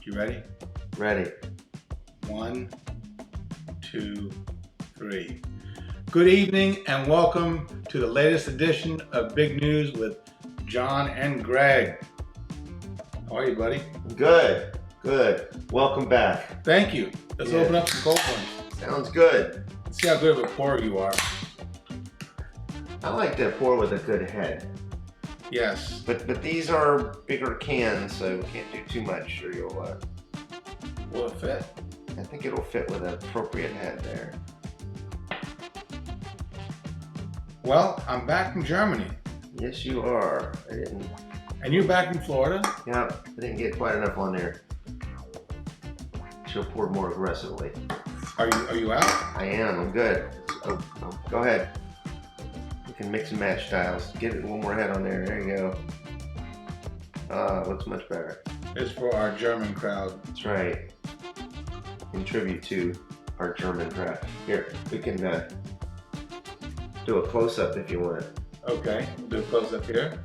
You ready? Ready. 1, 2, 3. Good evening and welcome to the latest edition of Big News with John and Greg. How are you, buddy? Good. Welcome back. Thank you. Let's open up some cold ones. Sounds good. Let's see how good of a pourer you are. I like to pour with a good head. Yes. But these are bigger cans, so we can't do too much or you'll... Will it fit? I think it'll fit with an appropriate head there. Well, I'm back from Germany. Yes, you are. And you're back in Florida? Yeah, I didn't get quite enough on there. She'll pour more aggressively. Are you out? I am. I'm good. Go ahead. You can mix and match styles. Get one more head on there. There you go. Looks much better. It's for our German crowd. That's right. In tribute to our German crowd. Here, we can do a close-up if you want. Okay, do a close-up here.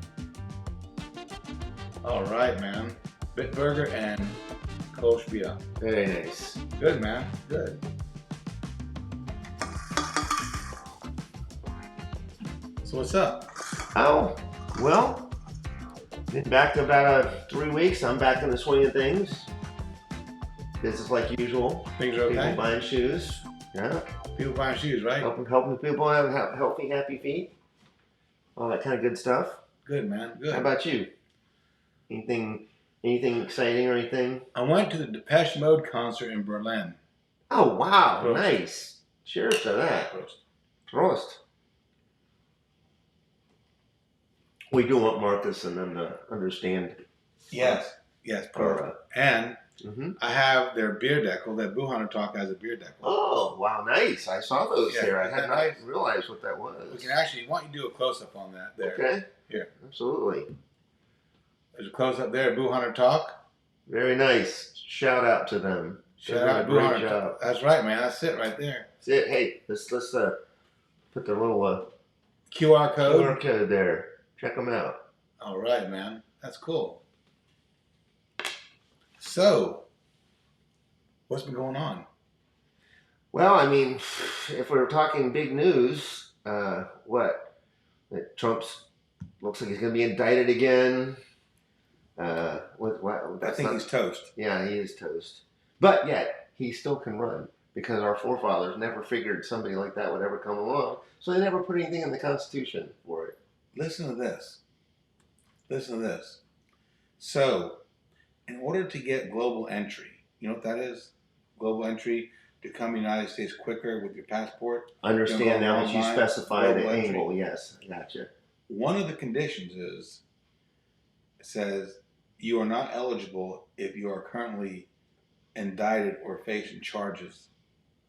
All right, man. Bitburger and Kolschbier. Very nice. Good, man. Good. So what's up? Oh, well, been back to about 3 weeks. I'm back in the swing of things. Business like usual. Things are okay? People buying shoes. Yeah. People buying shoes, right? Helping people have healthy, happy feet. All that kind of good stuff. Good, man. Good. How about you? Anything exciting or anything? I went to the Depeche Mode concert in Berlin. Oh, wow. Prost. Nice. Cheers to that. Prost. We do want Marcus and them to understand. Yes, perfect. And I have their beer decal. That Buhana Talk has a beer decal. Oh, wow, nice. I saw those there. I had nice? not realized what that was. We can actually, why don't you do a close-up on that there? Okay. Here. Absolutely. There's a close-up there, Buhana Talk. Very nice. Shout out to them. Shout out, Buhana Talk. That's right, man. That's it right there. That's it. Hey, let's put the little QR code. QR code there. Check them out. All right, man. That's cool. So, what's been going on? Well, I mean, if we're talking big news, what? That Trump's looks like he's going to be indicted again. I think he's toast. Yeah, he is toast. But yet, he still can run because our forefathers never figured somebody like that would ever come along. So they never put anything in the Constitution for it. Listen to this. So, in order to get global entry, you know what that is? Global entry to come to the United States quicker with your passport. Understand now that you specify the entry. angle. Yes, I gotcha. One of the conditions is, it says, you are not eligible if you are currently indicted or facing charges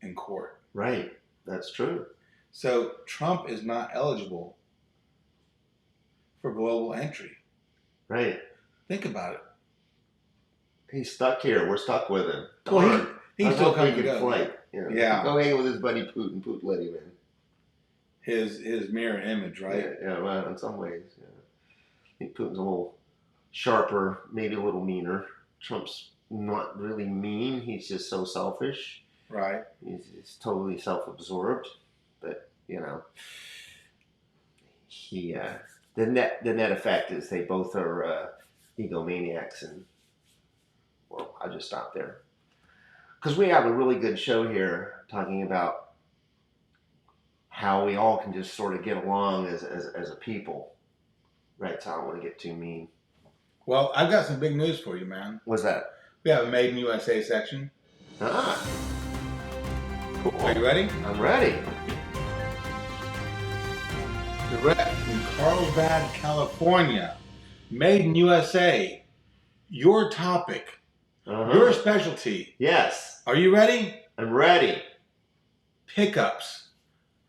in court. Right, that's true. So, Trump is not eligible for global entry. Right. Think about it. He's stuck here. We're stuck with him. Well, he's still coming to go. Flight. You know, Yeah. Go hang with his buddy Putin. Putin let him in. His mirror image, right? Yeah, well, in some ways. Yeah. I think Putin's a little sharper, maybe a little meaner. Trump's not really mean. He's just so selfish. Right. He's totally self-absorbed. But, you know, the net effect is they both are egomaniacs, and well, I'll just stop there because we have a really good show here talking about how we all can just sort of get along as a people, right? So I don't want to get too mean. Well, I've got some big news for you, man. What's that? We have a Made in USA section. Ah, cool. Are you ready? I'm ready. Direct from Carlsbad, California. Made in USA. Your topic. Your specialty. Yes. Are you ready? I'm ready. Pickups.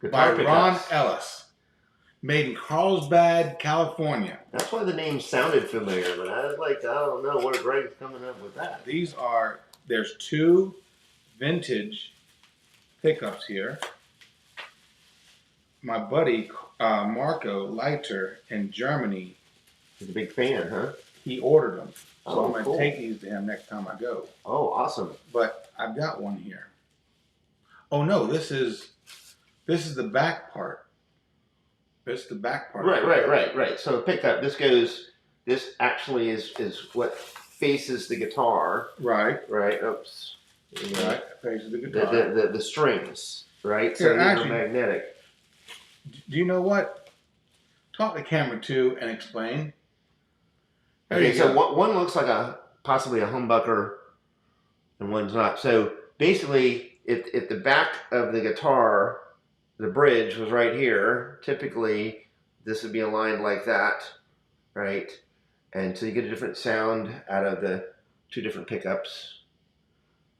Guitar By Ron pickups. Ellis. Made in Carlsbad, California. That's why the name sounded familiar, but I was like, I don't know where Greg's coming up with that. There's two vintage pickups here. My buddy Marco Leiter in Germany, He's a big fan, huh? He ordered them. So I'm going to cool. take these to him next time I go. Oh, awesome. But I've got one here. Oh no, this is the back part. This is the back part. Right. So pickup, this actually is what faces the guitar. Right. Oops. Right. Faces the guitar. The strings, right? Here, so these actually, are magnetic. Do you know what? Talk to camera 2 and explain. Okay, so one looks like possibly a humbucker and one's not. So basically, if the back of the guitar, the bridge was right here, typically this would be aligned like that, right? And so you get a different sound out of the two different pickups.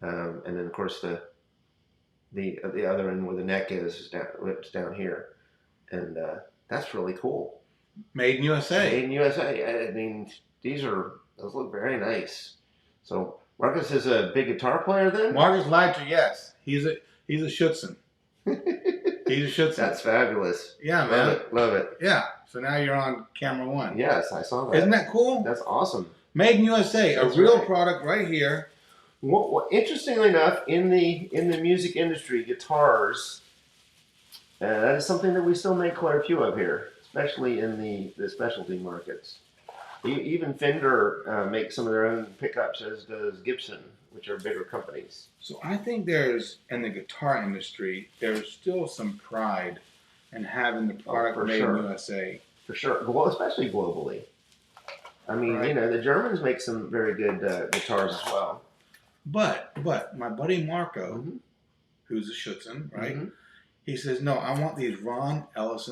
And then of course the other end where the neck is down here. And that's really cool. Made in USA. Made in USA. I mean, those look very nice. So Marcus is a big guitar player then? Marcus Leiter, yes. He's a Schutzen. He's a Schutzen. That's fabulous. Yeah, man. Love it. Yeah. So now you're on camera 1. Yes, I saw that. Isn't that cool? That's awesome. Made in USA, a real product right here. Well, interestingly enough, in the music industry, guitars, that is something that we still make quite a few of here, especially in the specialty markets. Even Fender makes some of their own pickups, as does Gibson, which are bigger companies. So I think in the guitar industry, there's still some pride in having the product made in USA. For sure, well, especially globally. I mean, the Germans make some very good guitars as well. But my buddy Marco, who's a Schutzen, right? He says, no, I want these Ron Ellis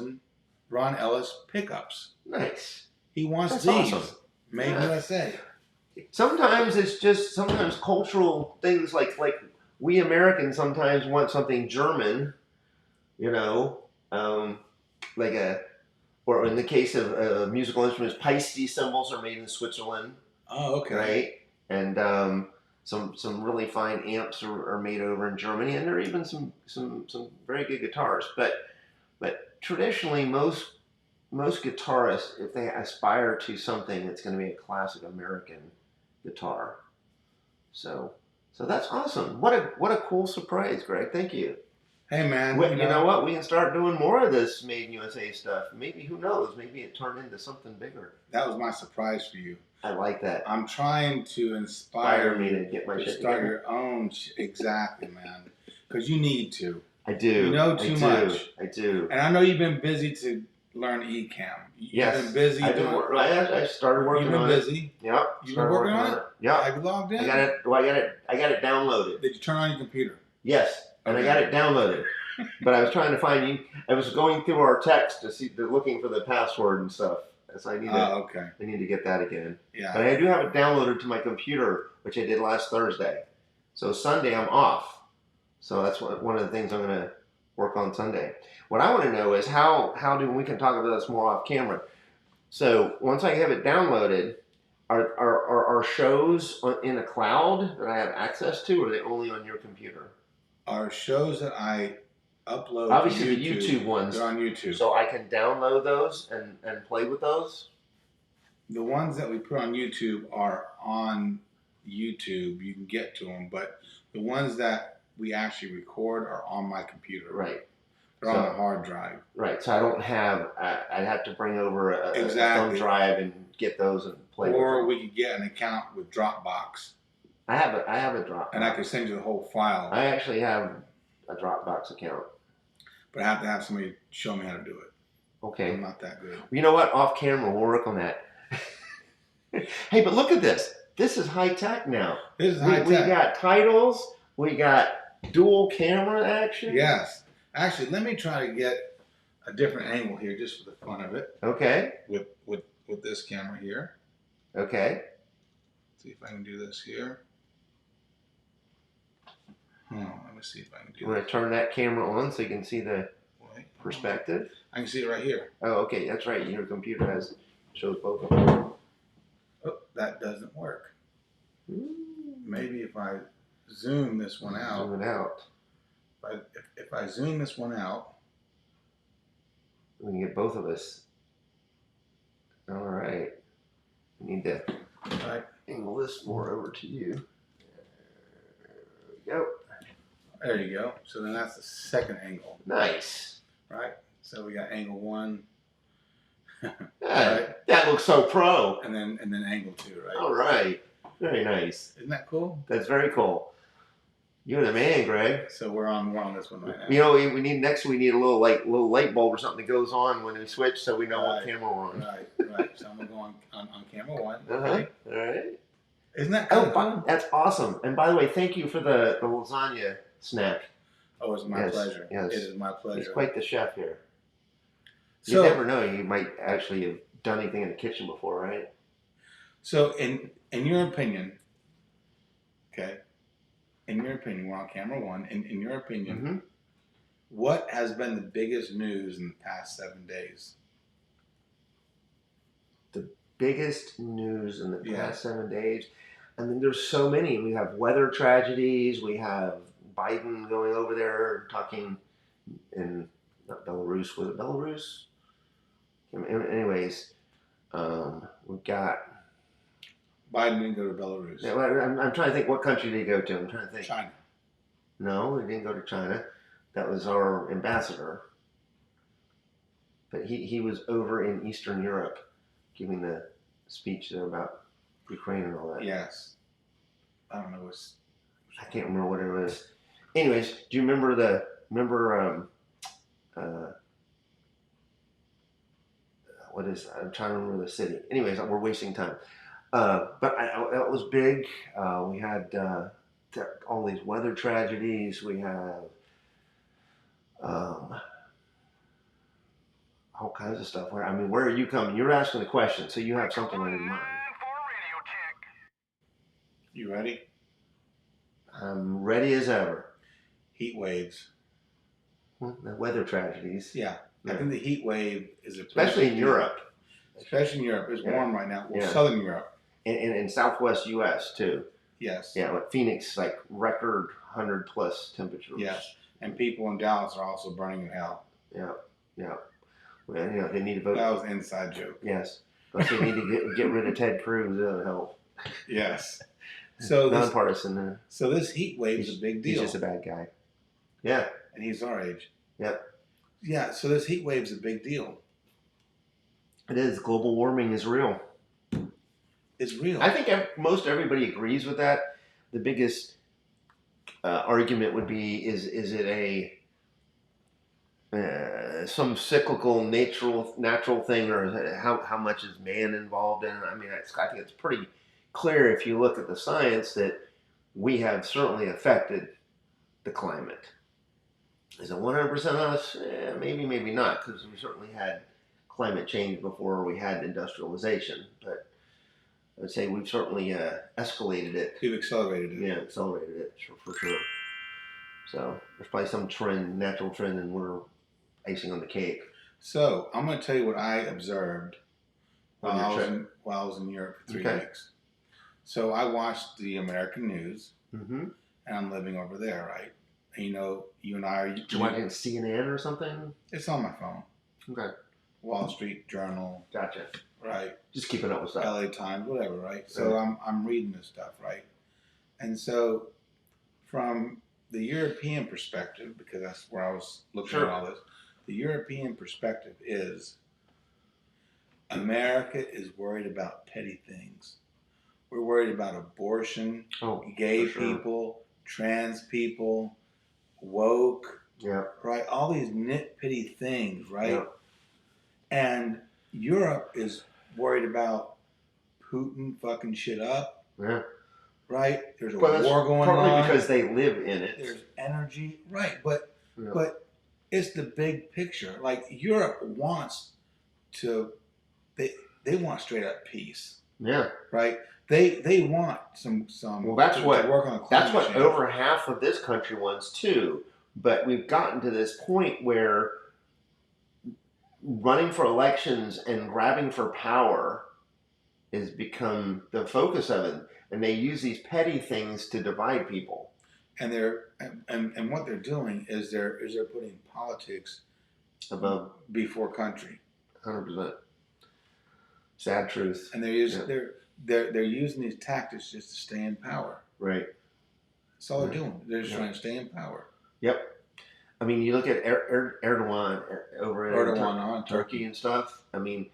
pickups. Nice. He wants That's these awesome. Made in USA. Sometimes it's just cultural things like we Americans sometimes want something German, or in the case of musical instruments, Paiste cymbals are made in Switzerland. Oh, okay. Right, and some really fine amps are made over in Germany, and there are even some very good guitars. But traditionally, most guitarists, if they aspire to something, it's going to be a classic American guitar. So that's awesome. What a cool surprise, Greg. Thank you. Hey, man. You know what? We can start doing more of this Made in USA stuff. Maybe, who knows? Maybe it turned into something bigger. That was my surprise for you. I like that. I'm trying to inspire me to get my shit start together. your own. Exactly, man. Because you need to. I do. You know too much. I do. And I know you've been busy to learn eCam. Yes. You've been busy. I started working on it. You've been busy? Yep. You've been working on it? Yeah. Have you logged in? I got it downloaded. Did you turn on your computer? Yes. And Okay. I got it downloaded. But I was trying to find you. I was going through our text looking for the password and stuff. So I need to get that again. Yeah. But I do have it downloaded to my computer, which I did last Thursday. So Sunday I'm off. So that's one of the things I'm going to work on Sunday. What I want to know is how do we can talk about this more off camera. So once I have it downloaded, are shows in a cloud that I have access to, or are they only on your computer? Our shows that I upload Obviously to YouTube, the YouTube ones. They're on YouTube. So I can download those and play with those? The ones that we put on YouTube are on YouTube. You can get to them. But the ones that we actually record are on my computer. Right. They're on a hard drive. Right. So I don't have, I'd have to bring over a thumb drive and get those and play with them. Or we could get an account with Dropbox. I have a Dropbox. And I could send you the whole file. I actually have a Dropbox account. But I have to have somebody show me how to do it. Okay. I'm not that good. You know what? Off camera, we'll work on that. Hey, but look at this. This is high tech now. This is high tech. We got titles. We got dual camera action. Yes. Actually, let me try to get a different angle here just for the fun of it. Okay. With this camera here. Okay. See if I can do this here. Let me see if I can do You want to turn that camera on so you can see the perspective? I can see it right here. Oh, okay. That's right. Your computer shows both of them. Oh, that doesn't work. Maybe if I zoom this one out. Zoom it out. If I zoom this one out. We can get both of us. All right. We need to Right. Angle this more over to you. There we go. There you go. So then that's the second angle. Nice. Right. So we got angle 1. Yeah, that looks so pro. And then angle 2, right? All right. Very nice. Isn't that cool? That's very cool. You're the man, Greg. So we're on this one right now. You know, we need a little light bulb or something that goes on when we switch, so we know what camera we're on. Right. So I'm gonna go on camera 1. Okay. All right. Isn't that cool? That's awesome. And by the way, thank you for the lasagna snack. Oh, it's my pleasure. Yes. It is my pleasure. He's quite the chef here. So, you never know. You might actually have done anything in the kitchen before, right? So, in your opinion, okay, in your opinion, we're on camera 1. In your opinion, what has been the biggest news in the past 7 days? The biggest news in the past 7 days? I mean, there's so many. We have weather tragedies. We have Biden going over there talking in not Belarus. Was it Belarus? Anyways, we've got Biden didn't go to Belarus. Yeah, I'm trying to think what country did he go to. I'm trying to think. China. No, he didn't go to China. That was our ambassador. But he was over in Eastern Europe giving the speech there about Ukraine and all that. Yes. I don't know. I can't remember what it was. Anyways, do you remember what is, I'm trying to remember the city. Anyways, we're wasting time. But it was big. We had all these weather tragedies. We have all kinds of stuff. Where are you coming? You're asking the question, so you have something on your mind. You ready? I'm ready as ever. Heat waves. Well, the weather tragedies. Yeah. I think the heat wave is especially in Europe. Especially in Europe. It's warm right now. Well, Southern Europe. And in Southwest U.S. too. Yes. Yeah, like Phoenix, like record 100+ temperatures. Yes. And people in Dallas are also burning in hell. Yeah. Well, they need to vote. That was an inside joke. Yes. But they need to get rid of Ted Cruz. That'll help. Yes. So nonpartisan. So this heat wave is a big deal. He's just a bad guy. Yeah. And he's our age. Yep. Yeah. So this heat wave is a big deal. It is. Global warming is real. It's real. I think most everybody agrees with that. The biggest argument would be: is it some cyclical natural thing, or is it how much is man involved in it? I mean, I think it's pretty clear if you look at the science that we have certainly affected the climate. Is it 100% us? Maybe, maybe not, because we certainly had climate change before we had industrialization. But I would say we've certainly escalated it. We've accelerated it. Yeah, accelerated it for sure. So there's probably some natural trend, and we're icing on the cake. So I'm going to tell you what I observed while I was in Europe for 3 weeks. So I watched the American news, and I'm living over there, right? And you and I are... Do you want to see CNN or something? It's on my phone. Okay. Wall Street Journal. Gotcha. Right. Just keeping up with stuff. LA Times, whatever, right? So I'm reading this stuff, right? And so from the European perspective, because that's where I was looking at all this, the European perspective is America is worried about petty things. We're worried about abortion, gay people, trans people, woke, right? All these nitpitty things, right? Yeah. And Europe is worried about Putin fucking shit up. Yeah. Right? There's a war going on. Partly because they live in it. There's energy. Right. But it's the big picture. Like Europe wants to they want straight up peace. Yeah. Right? They want some well, that's what work on climate change. Over half of this country wants too. But we've gotten to this point where running for elections and grabbing for power has become the focus of it, and they use these petty things to divide people. And and what they're doing is they're putting politics before country. 100%. Sad truth. And they're using they're using these tactics just to stay in power. Right. That's all they're doing. They're just trying to stay in power. Yep. I mean, you look at Erdogan over in Turkey and stuff. I mean,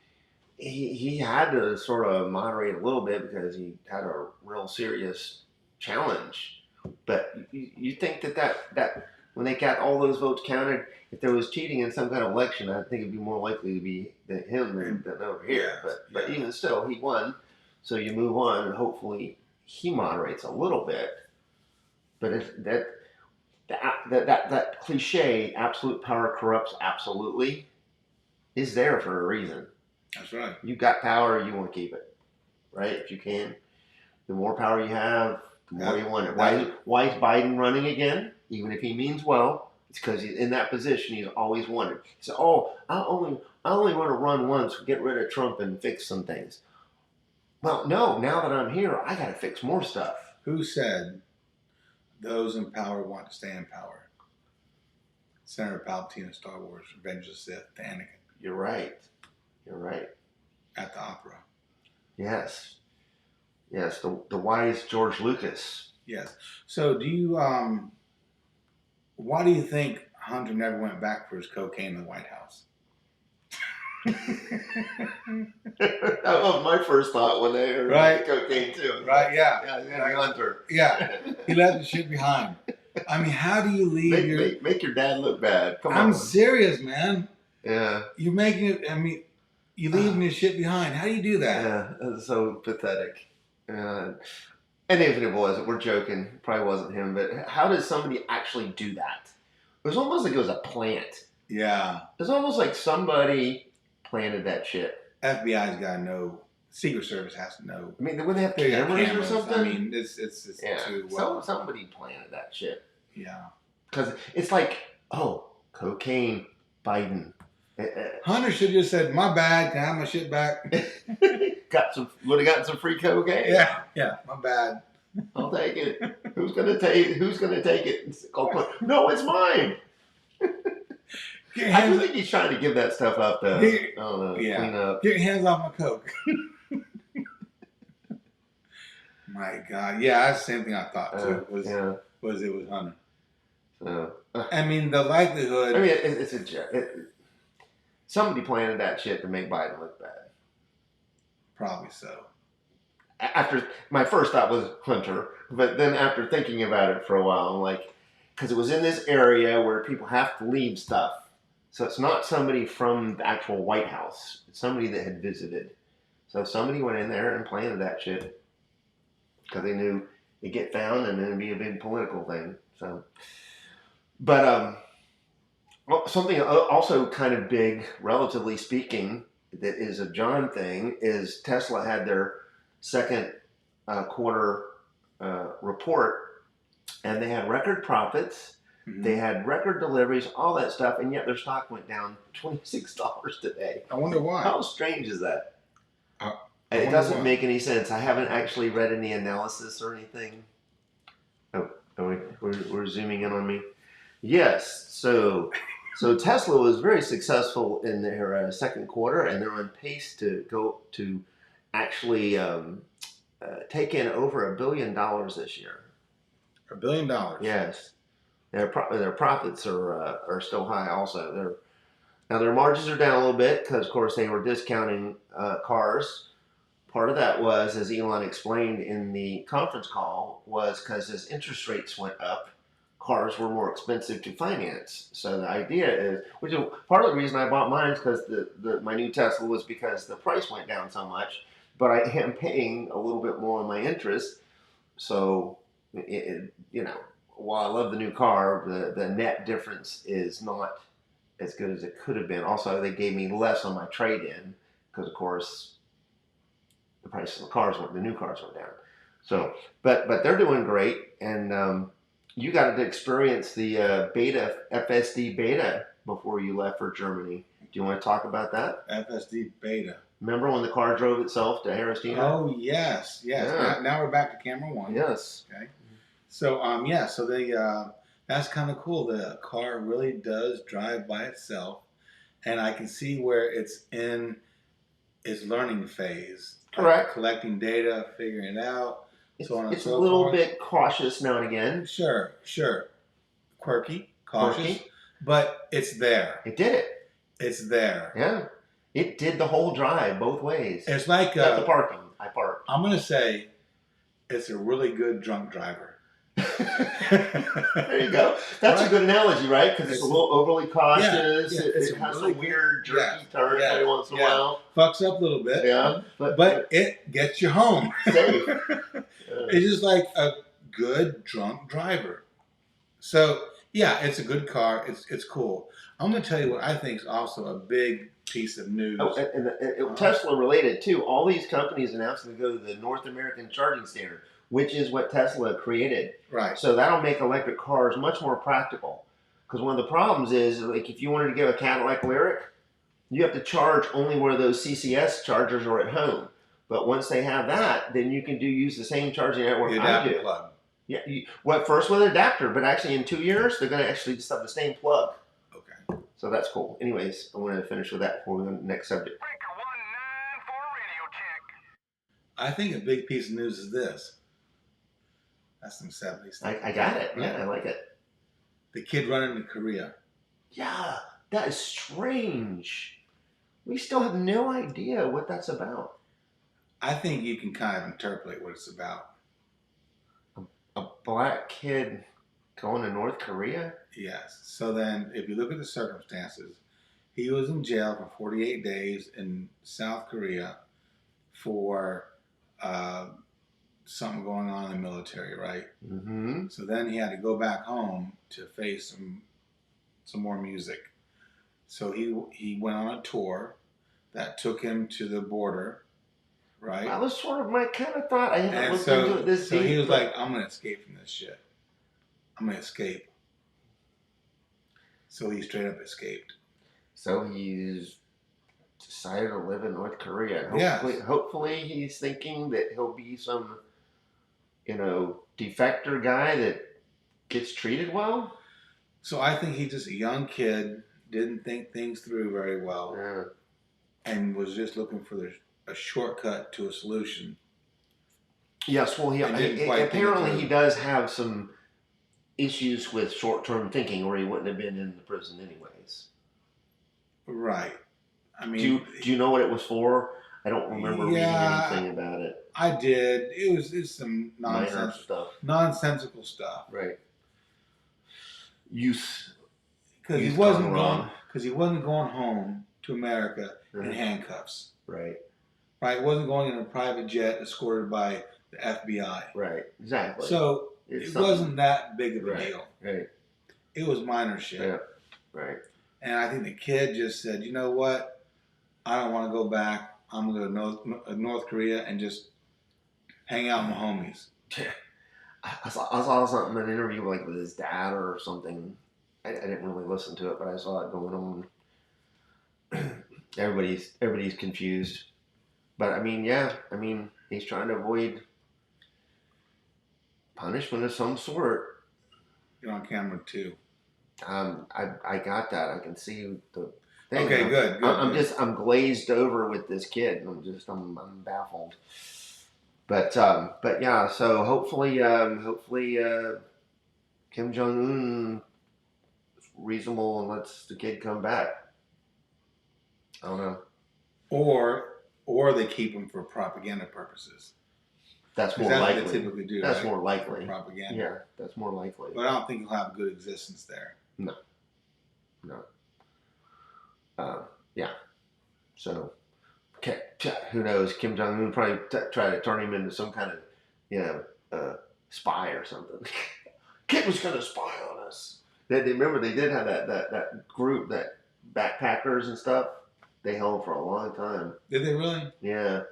he had to sort of moderate a little bit because he had a real serious challenge. But you think that when they got all those votes counted, if there was cheating in some kind of election, I think it'd be more likely to be him than over here. But even still, he won. So you move on, and hopefully he moderates a little bit. But that cliche, absolute power corrupts absolutely, is there for a reason. That's right. You got power, you want to keep it, right? If you can. The more power you have, the more you want it. Why is Biden running again? Even if he means well, it's because he's in that position. He's always wanted. He said, "Oh, I only want to run once, get rid of Trump and fix some things." Well, no. Now that I'm here, I got to fix more stuff. Who said those in power want to stay in power? Senator Palpatine in Star Wars, Revenge of the Sith, Anakin. You're right. You're right. At the opera. Yes. Yes, the wise George Lucas. Yes. So do you, why do you think Hunter never went back for his cocaine in the White House? That was my first thought when they heard cocaine too. Right, yeah. Yeah, Hunter. Yeah. He left the shit behind. I mean, how do you leave make your dad look bad? Come on. I'm serious, man. Yeah. You're making it, I mean, you leaving your shit behind. How do you do that? Yeah, that's so pathetic. And if it was, we're joking. Probably wasn't him, but how does somebody actually do that? It was almost like it was a plant. Yeah. It's almost like somebody planted that shit. FBI's got to know. Secret Service has to know. I mean, when they have cameras or something. I mean, it's too well. Somebody planted that shit. Yeah. Because it's like, oh, cocaine, Biden. Hunter should have just said, "My bad. Can I have my shit back?" Would have gotten some free cocaine. Yeah, my bad. I'll take it. Who's gonna take it? No, it's mine. I think he's trying to give that stuff up though. I don't know. Clean up. Get your hands off my coke. My God. Yeah, that's the same thing I thought too. It was Hunter. I mean, the likelihood. I mean, it's a joke. Somebody planted that shit to make Biden look bad. Probably so. After my first thought was Hunter, but then after thinking about it for a while, I'm like, because it was in this area where people have to leave stuff. So it's not somebody from the actual White House. It's somebody that had visited. So somebody went in there and planted that shit because they knew it'd get found and then it'd be a big political thing. So, but something also kind of big, relatively speaking, that is a John thing is Tesla had their second quarter report, and they had record profits. Mm-hmm. They had record deliveries, all that stuff, and yet their stock went down $26 today. I wonder why. How strange is that? It doesn't make any sense. I haven't actually read any analysis or anything. Oh, we're zooming in on me. Yes, so Tesla was very successful in their second quarter, and they're on pace to actually take in over $1 billion this year. $1 billion. Yes, their profits are still high. Also, their margins are down a little bit because, of course, they were discounting cars. Part of that was, as Elon explained in the conference call, was because as interest rates went up, cars were more expensive to finance. So the idea is, which is part of the reason I bought mine, is because my new Tesla was because the price went down so much, but I am paying a little bit more on my interest. So, while I love the new car, the net difference is not as good as it could have been. Also, they gave me less on my trade-in because, of course, the price of the new cars went down. So, but they're doing great, and you got to experience the FSD beta before you left for Germany. Do you want to talk about that? FSD beta. Remember when the car drove itself to Harristina? Oh, yes. Yeah. Now we're back to camera one. Yes. Okay. So, so they, that's kind of cool. The car really does drive by itself, and I can see where it's in its learning phase. Correct. Collecting data, figuring it out, so on and It's a so little forth. bit cautious now and again. Sure. Quirky, cautious, but it's there. It did it. It's there. Yeah. It did the whole drive both ways. It's like Except the parking. I parked. I'm gonna say it's a really good drunk driver. There you go. That's right? A good analogy, right? Because it's a little overly cautious. Yeah, it has really a weird jerky turn every once in a while. Fucks up a little bit. Yeah. But it gets you home. Safe. It's just like a good drunk driver. So yeah, it's a good car. It's cool. I'm gonna tell you what I think is also a big piece of news. Oh, and Tesla related too. All these companies announced to go to the North American charging standard, which is what Tesla created. Right. So that'll make electric cars much more practical. Because one of the problems is, like, if you wanted to get a Cadillac Lyriq, you have to charge only where those CCS chargers are at home. But once they have that, then you can use the same charging network I do. Plug. Yeah. First with an adapter, but actually in 2 years, they're going to actually just have the same plug. Okay. So that's cool. Anyways, I wanted to finish with that before we go to the next subject. Breaker 19 for a radio check. I think a big piece of news is this. That's some 70s stuff. I got it. Yeah, I like it. The kid running to Korea. Yeah, that is strange. We still have no idea what that's about. I think you can kind of interpolate what it's about. A black kid going to North Korea? Yes. So then, if you look at the circumstances, he was in jail for 48 days in South Korea for something going on in the military, right? Mm-hmm. So then he had to go back home to face some more music. So he went on a tour that took him to the border, right? That was sort of my kind of thought. I haven't And looked into it this so deep. he was like, I'm going to escape from this shit. I'm going to escape. So he straight up escaped. So he's decided to live in North Korea. Hopefully he's thinking that he'll be some, defector guy that gets treated well. So I think he's just a young kid, didn't think things through very well, and was just looking for a shortcut to a solution. Yes, well, apparently he does have some issues with short-term thinking, or he wouldn't have been in the prison anyways. Right. I mean, do you know what it was for? I don't remember reading anything about it. I did. It's some nonsensical stuff. Right. Youth. Because he wasn't going home to America in handcuffs. Right. Right. He wasn't going in a private jet escorted by the FBI. Right. Exactly. So it wasn't that big of a deal. Right. It was minor shit. Yeah. Right. And I think the kid just said, you know what? I don't want to go back. I'm going to go to North Korea and just hang out with my homies. I saw something in an interview with his dad or something. I didn't really listen to it, but I saw it going on. Everybody's confused. But he's trying to avoid punishment of some sort. You're on camera too. I got that. I can see the thing. Okay, good. I'm glazed over with this kid. I'm baffled. But yeah. So hopefully Kim Jong-un is reasonable and lets the kid come back. I don't know. Or they keep him for propaganda purposes. That's more likely. What they typically do. That's right? more likely. For propaganda. Yeah, that's more likely. But I don't think he'll have a good existence there. No. Yeah. So, who knows? Kim Jong-un probably try to turn him into some kind of, spy or something. Kid was going to spy on us. They remember they did have that group, that backpackers and stuff. They held for a long time. Did they really? Yeah.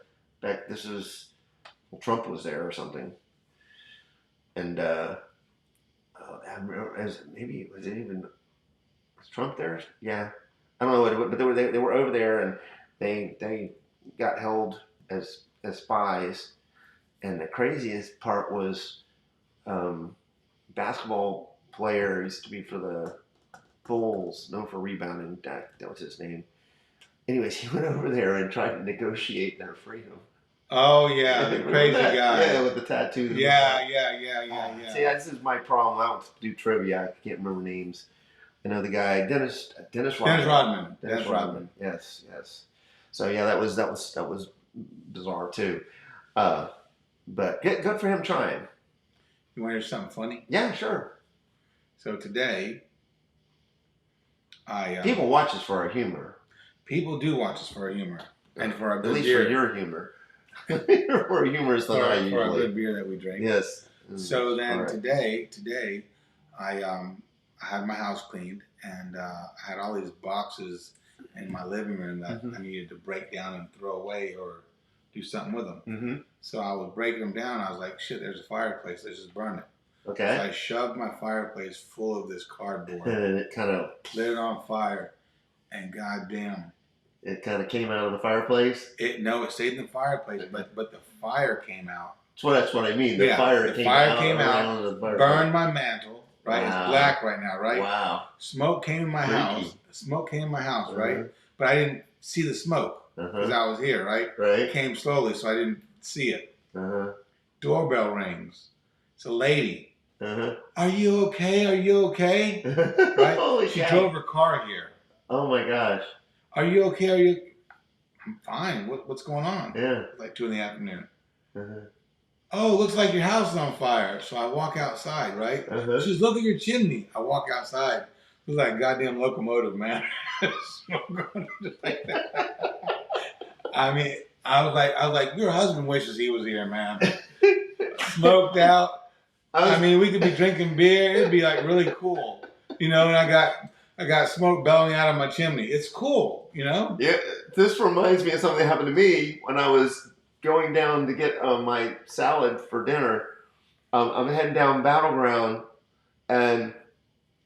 Trump was there or something. And I remember, was Trump there? Yeah. I don't know but they were over there, and they got held as spies. And the craziest part was basketball player used to be for the Bulls, known for rebounding. That was his name. Anyways, he went over there and tried to negotiate their freedom. Oh yeah, the crazy guy. Yeah, with the tattoos. Yeah. See, this is my problem. I don't do trivia. I can't remember names. I know the guy, Dennis Rodman. Dennis Rodman. Yes. So yeah, that was bizarre too. But good for him trying. You want to hear something funny? Yeah, sure. So today, people watch us for our humor. People do watch us for our humor and for our good At least beer. for your humor. For humorous than I usually. For our good beer that we drink. Yes. So then today, I had my house cleaned and I had all these boxes in my living room that I needed to break down and throw away or do something with them. Mm-hmm. So I was breaking them down. I was like, shit, there's a fireplace. Let's just burn it. Okay. So I shoved my fireplace full of this cardboard. And it kind of lit it on fire, and goddamn, it kind of came out of the fireplace. It stayed in the fireplace, but the fire came out. So that's what I mean. The fire came out, burned my mantle. Right, It's black right now. Right. Wow. Smoke came in my house. Smoke came in my house. Right, but I didn't see the smoke because I was here. Right. It came slowly, so I didn't see it. Doorbell rings. It's a lady. Are you okay? Are you okay? Right? Holy she cow. drove her car here. Oh my gosh. Are you okay? Are you? I'm fine. What's going on? Yeah. Like 2 PM. Oh, looks like your house is on fire. So I walk outside, right? She says, look at your chimney. I walk outside. It was like a goddamn locomotive, man. Smoke going just like that. I mean, I was like, your husband wishes he was here, man. Smoked out. I mean, we could be drinking beer. It'd be like really cool, And I got smoke bellowing out of my chimney. It's cool, Yeah, this reminds me of something that happened to me when I was going down to get my salad for dinner. I'm heading down Battleground, and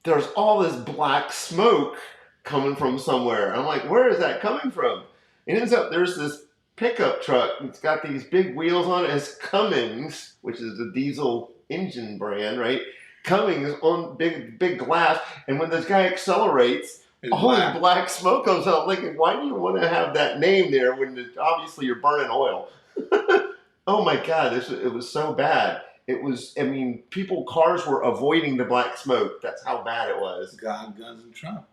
there's all this black smoke coming from somewhere. I'm like, where is that coming from? It ends up there's this pickup truck. It's got these big wheels on it. It's Cummins, which is the diesel engine brand, right? Cummins on big glass, and when this guy accelerates, all this black smoke comes out. I'm thinking, why do you want to have that name there when obviously you're burning oil? Oh my God, it was so bad. It was, I mean, cars were avoiding the black smoke. That's how bad it was. God, guns, and Trump.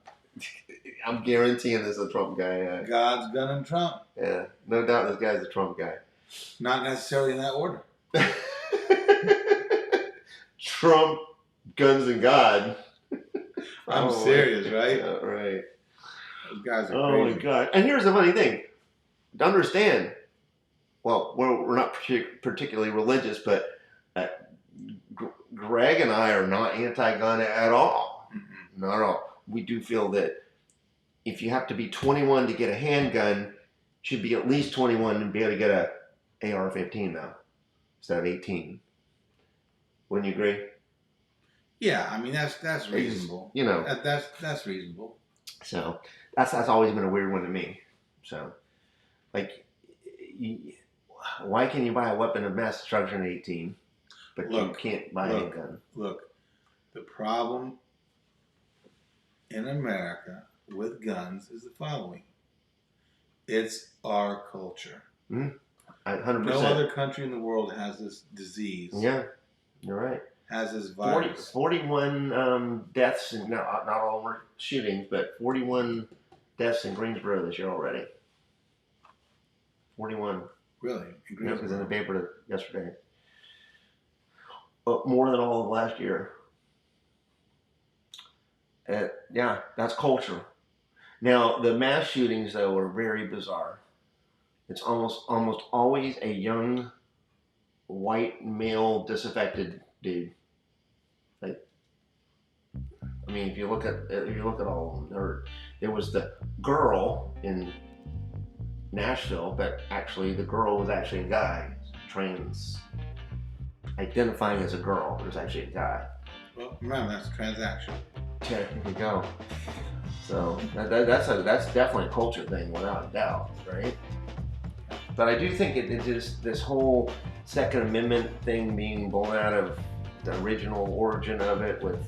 I'm guaranteeing this is a Trump guy. Yeah. God's gun and Trump. Yeah, no doubt this guy's a Trump guy. Not necessarily in that order. Trump, guns, and God. I'm serious, right? Yeah, right. Those guys are crazy. Oh my God. And here's the funny thing. To understand, well, we're not particularly religious, but Greg and I are not anti-gun at all. Mm-hmm. Not at all. We do feel that if you have to be 21 to get a handgun, you should be at least 21 to be able to get a AR-15 now, instead of 18. Wouldn't you agree? Yeah, I mean that's reasonable. That's reasonable. So that's always been a weird one to me. So, like, why can you buy a weapon of mass destruction at 18, but you can't buy a gun? Look, the problem in America with guns is the following: it's our culture. 100%. No other country in the world has this disease. Yeah, you're right. Has this virus. 41 deaths, and not all of them were shootings, but 41 deaths in Greensboro this year already. 41. Really? Yeah, it was in the paper yesterday. More than all of last year. Yeah, that's culture. Now, the mass shootings, though, are very bizarre. It's almost always a young, white, male, disaffected dude. I mean, if you look at all of them, there was the girl in Nashville, but actually the girl was actually a guy, trans, identifying as a girl, but it was actually a guy. Well, remember, that's a transaction. Yeah, there you go. So that's definitely a culture thing, without a doubt, right? But I do think it just this whole Second Amendment thing being born out of the original origin of it, with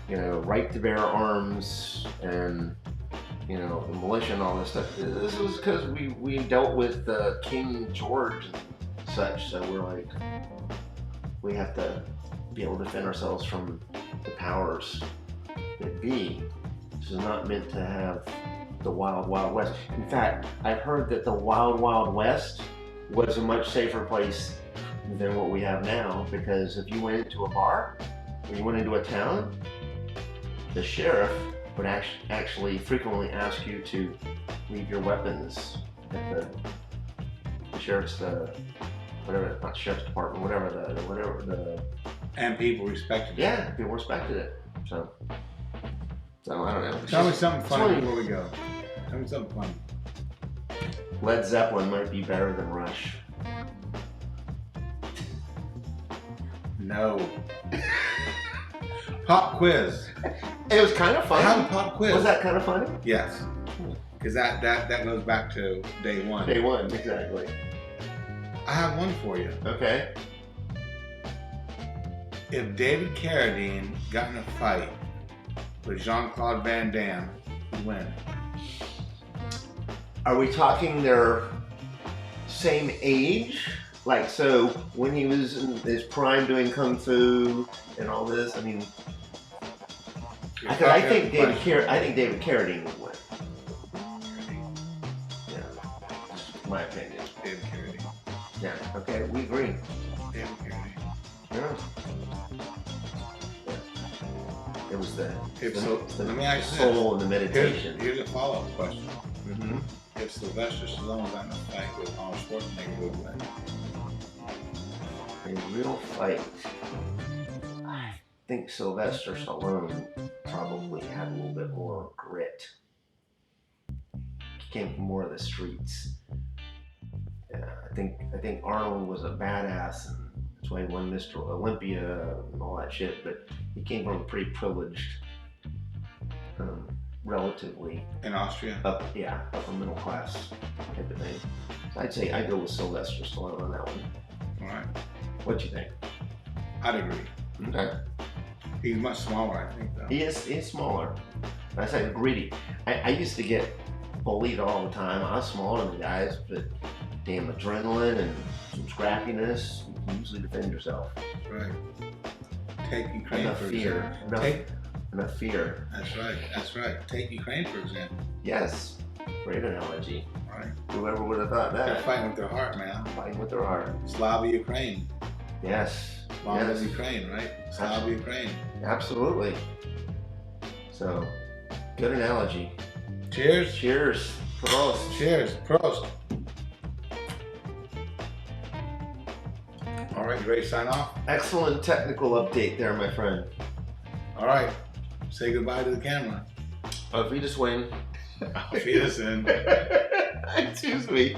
right to bear arms and the militia and all this stuff. This was because we dealt with King George such. So we're like, we have to be able to defend ourselves from the powers that be. This is not meant to have the wild, wild west. In fact, I've heard that the wild, wild west was a much safer place than what we have now, because if you went into a bar or you went into a town, the sheriff would actually frequently ask you to leave your weapons at the sheriff's, whatever, not sheriff's department, whatever the. And people respected it. Yeah, people respected it. So I don't know. Tell me something funny before we go. Tell me something funny. Led Zeppelin might be better than Rush. No. Pop quiz. It was kind of fun. I have a pop quiz. Was that kind of funny? Yes. Because that goes back to day one. Day one, exactly. I have one for you. Okay. If David Carradine got in a fight with Jean-Claude Van Damme, who'd win? Are we talking their same age? Like, so when he was in his prime doing kung fu and all this, I mean, I think David Carradine would win. Yeah, just my opinion. David Carradine. Yeah. Okay, we agree. David Carradine. Yeah. It was the Let me ask you soul this. and the meditation. Here's a follow-up question. Mm-hmm. If Sylvester Stallone got in a fight with Arnold Schwarzenegger, who would win? A real fight. I think Sylvester Stallone probably had a little bit more grit. He came from more of the streets. Yeah, I think Arnold was a badass, and that's why he won Mr. Olympia and all that shit. But he came from a pretty privileged, relatively In Austria? upper middle class type of thing. So I'd say I'd go with Sylvester Stallone on that one. All right. What do you think? I'd agree. Okay. He's much smaller, I think, though. He's smaller. I said greedy. I used to get bullied all the time. I was smaller than the guys, but damn adrenaline and some scrappiness, you can usually defend yourself. Right. Take Ukraine, Enough for fear. example. Enough fear. That's right. Take Ukraine, for example. Yes. Great analogy. Right. Whoever would have thought They're that? fighting with their heart, man. Fighting with their heart. Slava Ukraine. Yes. Slava Yes. Ukraine, right? Slava Ukraine. Absolutely. So, good analogy. Cheers. Cheers. Prost. Cheers. Prost. All right, you ready to sign off? Excellent technical update there, my friend. All right. Say goodbye to the camera. Auf Wiedersehen. Auf Wiedersehen. Excuse me.